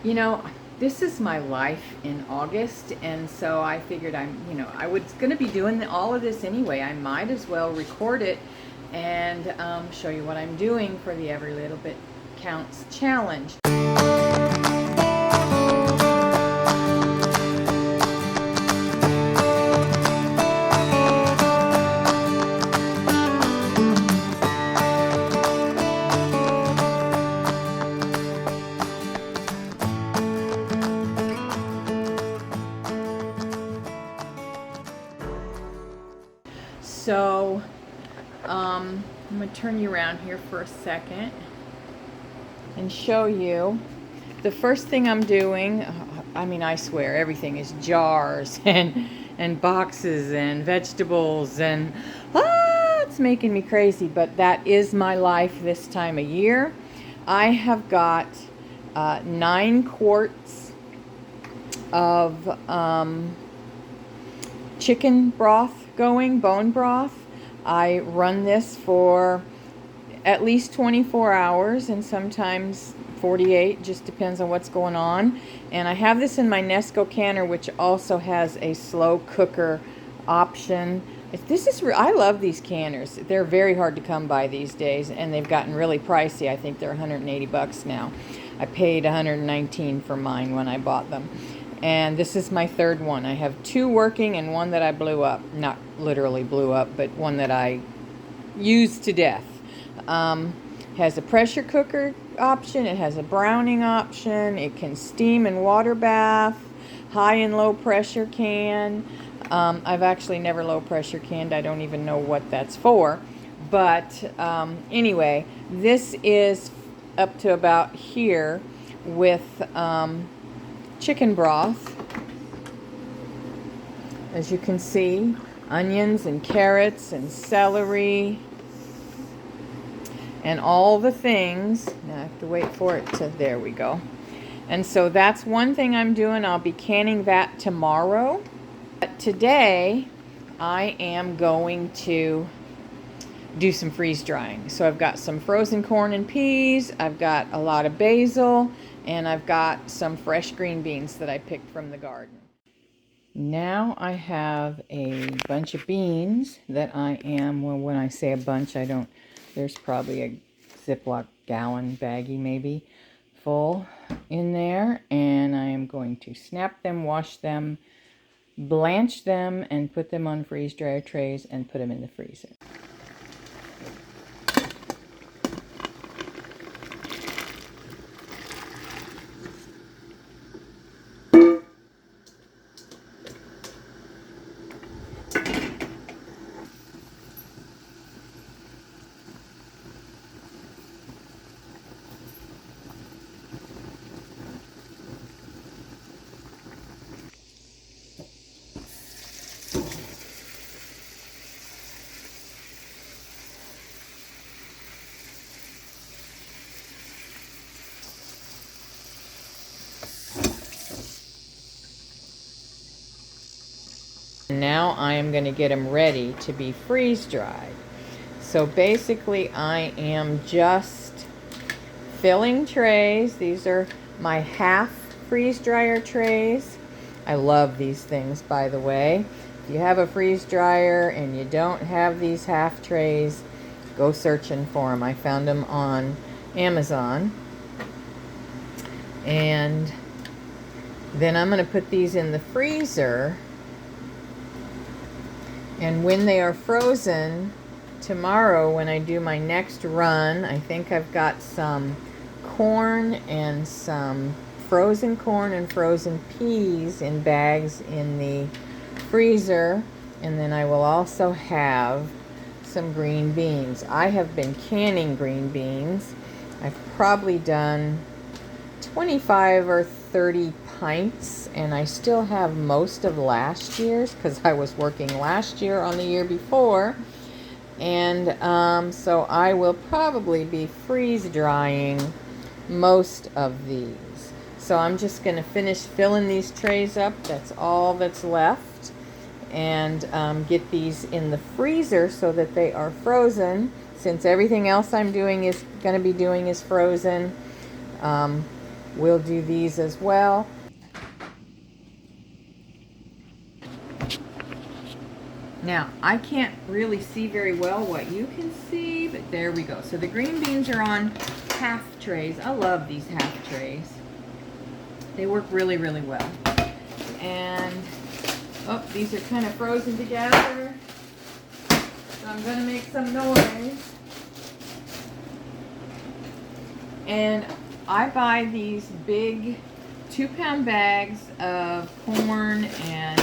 You know, this is my life in August, and so I figured I was going to be doing all of this anyway. I might as well record it and show you what I'm doing for the Every Little Bit Counts challenge. So, I'm going to turn you around here for a second and show you. The first thing I'm doing, I swear everything is jars and boxes and vegetables and it's making me crazy, but that is my life this time of year. I have got 9 quarts of chicken broth going, bone broth. I run this for at least 24 hours and sometimes 48, just depends on what's going on. And I have this in my Nesco canner, which also has a slow cooker option. I love these canners. They're very hard to come by these days, and they've gotten really pricey. I think they're 180 bucks now. I paid 119 for mine when I bought them. And this is my third one. I have 2 working and one that I blew up. Not literally blew up, but one that I used to death. Has a pressure cooker option. It has a browning option. It can steam and water bath. High and low pressure can. I've actually never low pressure canned. I don't even know what that's for. But anyway, this is up to about here with chicken broth. As you can see, onions and carrots and celery and all the things. Now I have to wait for it to, there we go. And so that's one thing I'm doing. I'll be canning that tomorrow. But today I am going to do some freeze drying. So I've got some frozen corn and peas, I've got a lot of basil, and I've got some fresh green beans that I picked from the garden. Now I have a bunch of beans that I am, well, when I say a bunch, there's probably a Ziploc gallon baggie maybe full in there, and I am going to snap them, wash them, blanch them, and put them on freeze dryer trays and put them in the freezer. Now I am going to get them ready to be freeze dried. So basically I am just filling trays. These are my half freeze dryer trays. I love these things, by the way. If you have a freeze dryer and you don't have these half trays, go searching for them. I found them on Amazon. And then I'm going to put these in the freezer. And when they are frozen, tomorrow when I do my next run, I think I've got some corn and some frozen corn and frozen peas in bags in the freezer. And then I will also have some green beans. I have been canning green beans. I've probably done 25 or 30 pints, and I still have most of last year's because I was working last year on the year before. And so I will probably be freeze drying most of these. So I'm just going to finish filling these trays up. That's all that's left. And get these in the freezer so that they are frozen, since everything else I'm doing is going to be doing is frozen. we'll do these as well. Now, I can't really see very well what you can see, but there we go. So the green beans are on half trays. I love these half trays. They work really, really well. And, oh, these are kind of frozen together. So I'm going to make some noise. And I buy these big 2-pound bags of corn and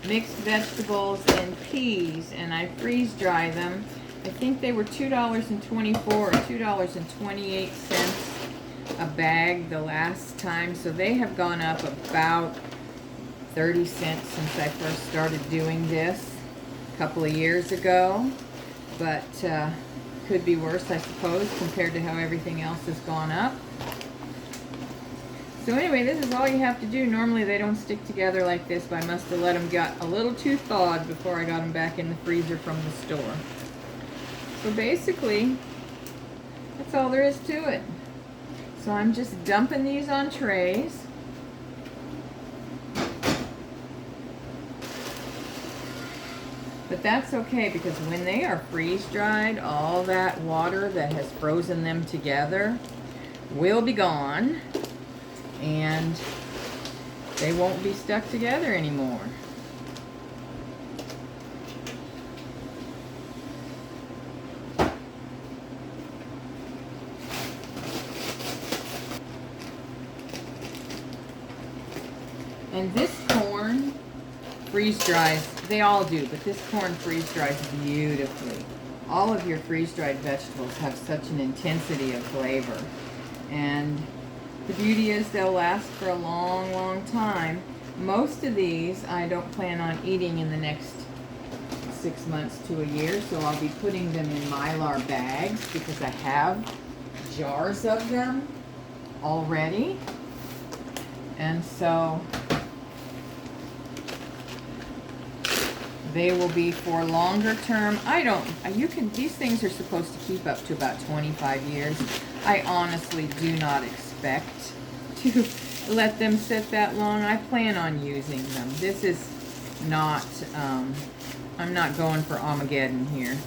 mixed vegetables and peas, and I freeze dry them. I think they were $2.24 or $2.28 a bag the last time, so they have gone up about 30 cents since I first started doing this a couple of years ago, but could be worse, I suppose, compared to how everything else has gone up. So anyway, this is all you have to do. Normally they don't stick together like this, but I must have let them get a little too thawed before I got them back in the freezer from the store. So basically, that's all there is to it. So I'm just dumping these on trays. But that's okay, because when they are freeze-dried, all that water that has frozen them together will be gone, and they won't be stuck together anymore. And this corn freeze dries, they all do, but this corn freeze dries beautifully. All of your freeze-dried vegetables have such an intensity of flavor, and the beauty is they'll last for a long, long time. Most of these I don't plan on eating in the next 6 months to a year, so I'll be putting them in Mylar bags because I have jars of them already. And so they will be for longer term. These things are supposed to keep up to about 25 years. I honestly do not expect to let them sit that long. I plan on using them. This is not, I'm not going for Armageddon here.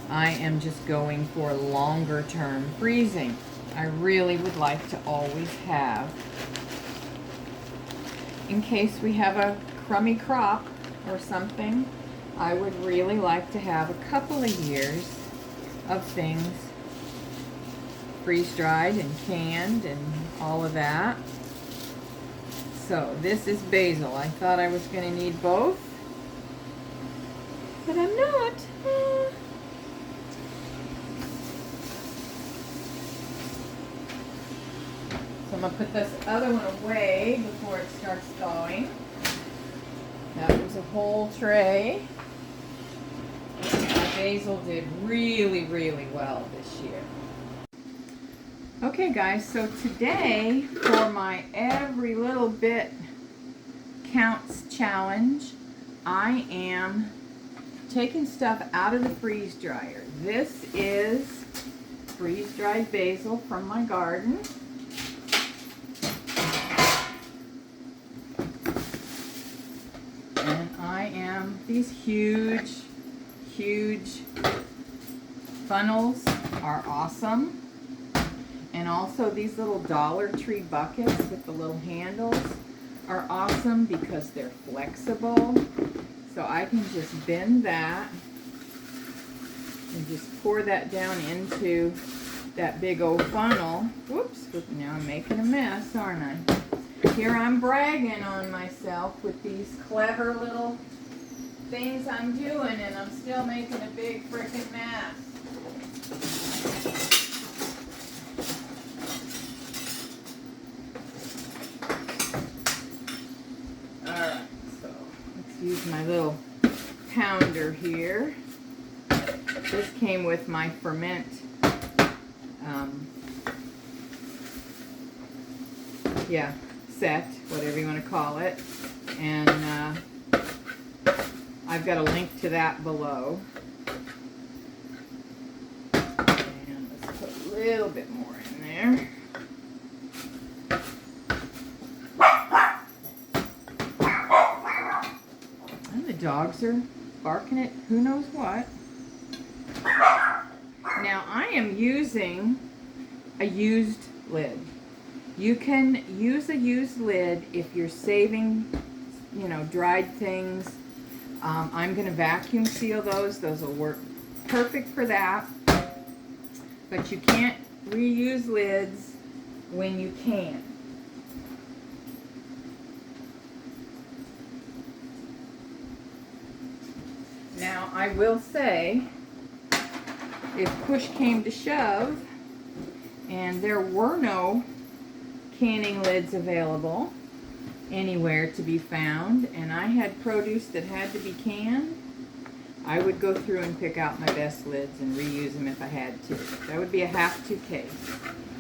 I am just going for longer term freezing. I really would like to always have, in case we have a crummy crop or something, I would really like to have a couple of years of things freeze-dried and canned and all of that. So this is basil. I thought I was going to need both, but I'm not. So I'm going to put this other one away before it starts thawing. That was a whole tray. My basil did really, really well this year. Okay guys, so today for my every little bit counts challenge, I am taking stuff out of the freeze dryer. This is freeze-dried basil from my garden. And I am, these huge funnels are awesome. And also these little Dollar Tree buckets with the little handles are awesome because they're flexible. So I can just bend that and just pour that down into that big old funnel. Whoops, now I'm making a mess, aren't I? Here I'm bragging on myself with these clever little things I'm doing, and I'm still making a big frickin' mess. Alright, so let's use my little pounder here. This came with my ferment set, whatever you want to call it, and I've got a link to that below. And let's put a little bit more in there. dogs are barking at who knows what. Now I am using a used lid. You can use a used lid if you're saving, you know, dried things. I'm going to vacuum seal those. Those will work perfect for that. But you can't reuse lids when you can. Now I will say, if push came to shove and there were no canning lids available anywhere to be found, and I had produce that had to be canned, I would go through and pick out my best lids and reuse them if I had to. That would be a have-to case,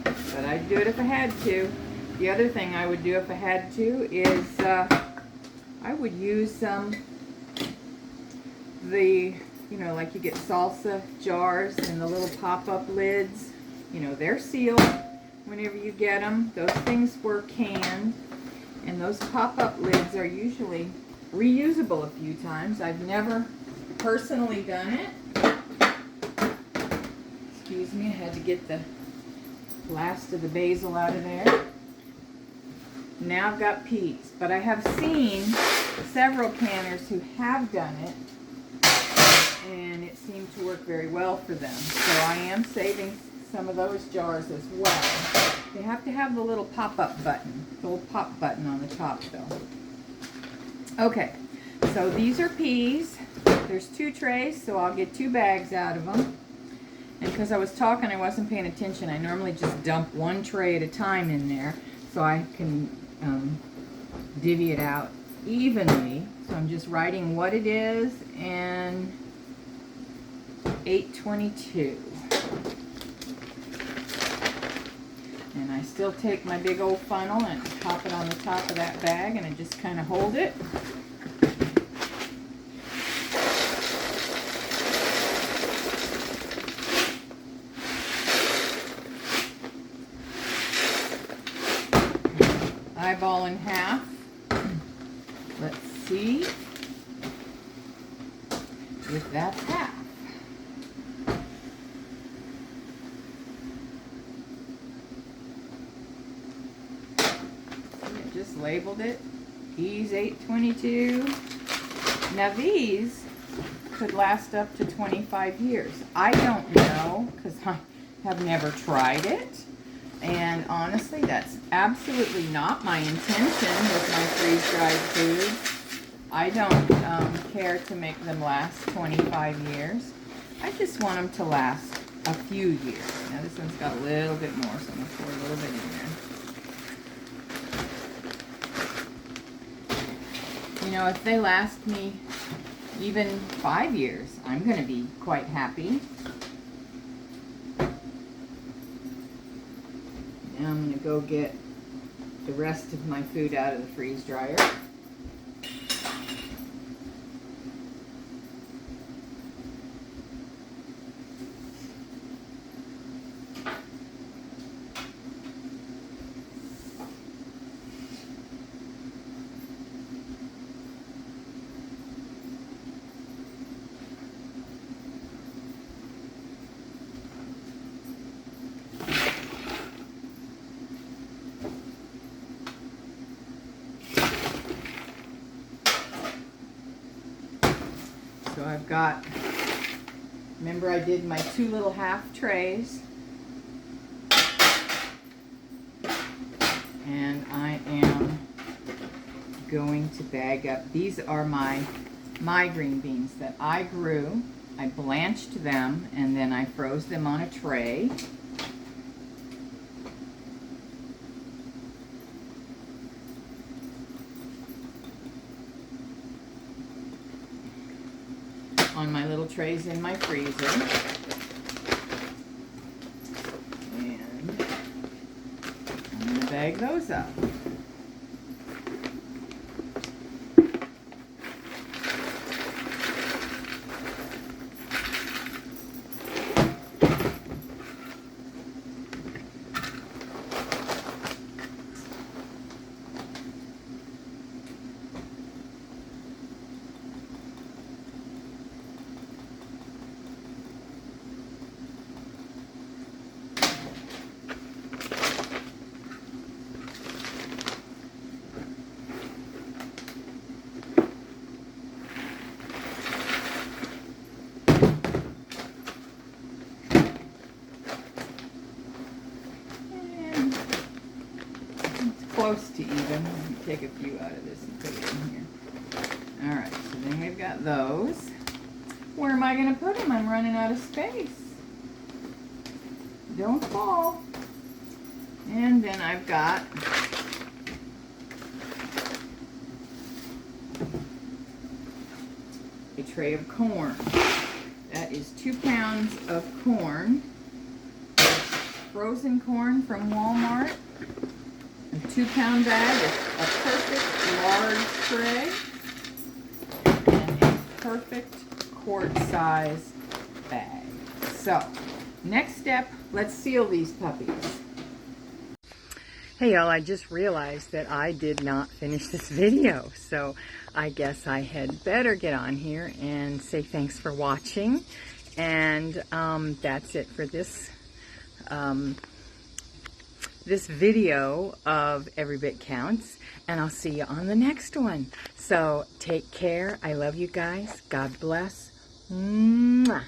but I'd do it if I had to. The other thing I would do if I had to is I would use the, you know, like you get salsa jars and the little pop-up lids. You know, they're sealed whenever you get them. Those things were canned, and those pop-up lids are usually reusable a few times. I've never personally done it. Excuse me, I had to get the last of the basil out of there. Now I've got peas, but I have seen several canners who have done it, and it seemed to work very well for them. So I am saving some of those jars as well. They have to have the little pop-up button, the little pop button on the top though. Okay, so these are peas. There's 2 trays, so I'll get 2 bags out of them. And because I was talking, I wasn't paying attention. I normally just dump 1 tray at a time in there so I can divvy it out evenly. So I'm just writing what it is and 822. And I still take my big old funnel and pop it on the top of that bag, and I just kind of hold it. Eyeball in half. Let's see if that's half. Just labeled it. Peas 822. Now these could last up to 25 years. I don't know because I have never tried it. And honestly, that's absolutely not my intention with my freeze-dried food. I don't care to make them last 25 years. I just want them to last a few years. Now this one's got a little bit more, so I'm going to pour a little bit in there. You know, if they last me even 5 years, I'm going to be quite happy. Now I'm going to go get the rest of my food out of the freeze dryer. So I've got, remember I did my 2 little half trays, and I am going to bag up. These are my green beans that I grew. I blanched them and then I froze them on a tray. On my little trays in my freezer. And I'm going to bag those up. them. Let me take a few out of this and put it in here. Alright, so then we've got those. Where am I going to put them? I'm running out of space. Don't fall. And then I've got a tray of corn. That is 2 pounds of corn. Frozen corn from Walmart. A 2-pound bag is a perfect large tray. And a perfect quart size bag. So, next step, let's seal these puppies. Hey y'all, I just realized that I did not finish this video, so I guess I had better get on here and say thanks for watching. And that's it for this this video of Every Bit Counts, and I'll see you on the next one. So take care. I love you guys. God bless. Mwah.